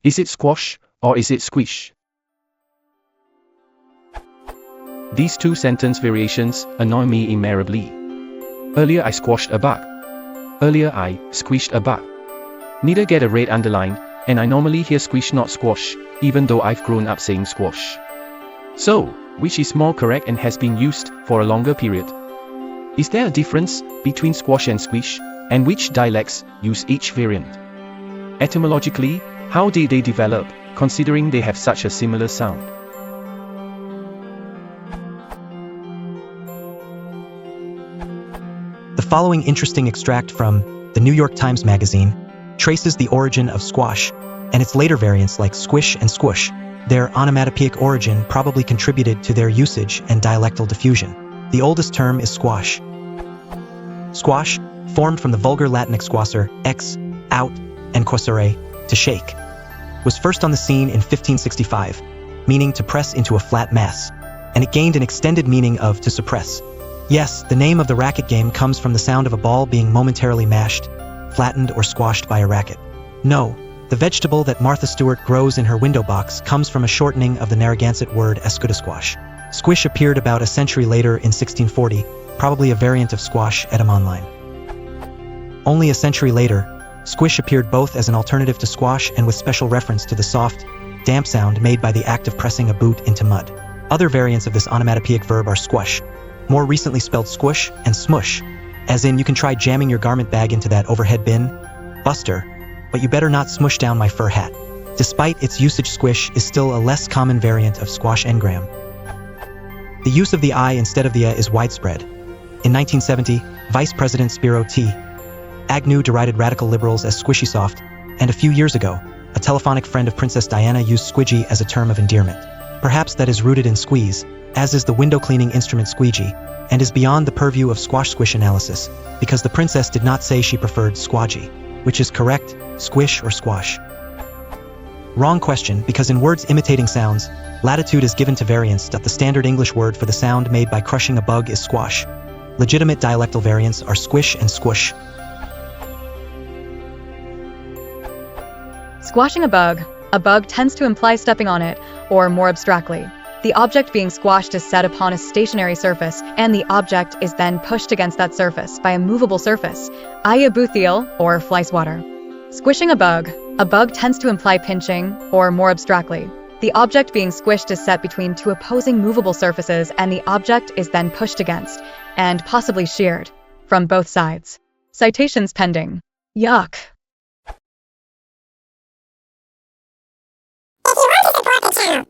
Is it squash, or is it squish? These two sentence variations annoy me immeasurably. Earlier I squashed a bug. Earlier I squished a bug. Neither get a red underline, and I normally hear squish not squash, even though I've grown up saying squash. So, which is more correct and has been used for a longer period? Is there a difference between squash and squish, and which dialects use each variant? Etymologically, how did they develop, considering they have such a similar sound? The following interesting extract from the New York Times Magazine traces the origin of squash and its later variants like squish and squish. Their onomatopoeic origin probably contributed to their usage and dialectal diffusion. The oldest term is squash. Squash, formed from the vulgar Latin exquasere, ex, out, and quasere, to shake, was first on the scene in 1565, meaning to press into a flat mass, and it gained an extended meaning of to suppress. Yes, the name of the racket game comes from the sound of a ball being momentarily mashed, flattened, or squashed by a racket. No, the vegetable that Martha Stewart grows in her window box comes from a shortening of the Narragansett word escudasquash. Squish appeared about a century later in 1640, probably a variant of squash etymonline. Only a century later, squish appeared both as an alternative to squash and with special reference to the soft, damp sound made by the act of pressing a boot into mud. Other variants of this onomatopoeic verb are squash, more recently spelled squish, and smush, as in you can try jamming your garment bag into that overhead bin, Buster, but you better not smush down my fur hat. Despite its usage, squish is still a less common variant of squash engram. The use of the I instead of the A is widespread. In 1970, Vice President Spiro T. Agnew derided radical liberals as squishy soft, and a few years ago, a telephonic friend of Princess Diana used squidgy as a term of endearment. Perhaps that is rooted in squeeze, as is the window cleaning instrument squeegee, and is beyond the purview of squash-squish analysis, because the princess did not say she preferred squadgy, which is correct, squish or squash. Wrong question, because in words imitating sounds, latitude is given to variants. The standard English word for the sound made by crushing a bug is squash. Legitimate dialectal variants are squish and squish. Squashing a bug tends to imply stepping on it, or more abstractly, the object being squashed is set upon a stationary surface, and the object is then pushed against that surface by a movable surface, i.e. a boothiel or fly swatter. Squishing a bug tends to imply pinching, or more abstractly, the object being squished is set between two opposing movable surfaces, and the object is then pushed against, and possibly sheared, from both sides. Citations pending. Yuck. If you want to support the channel,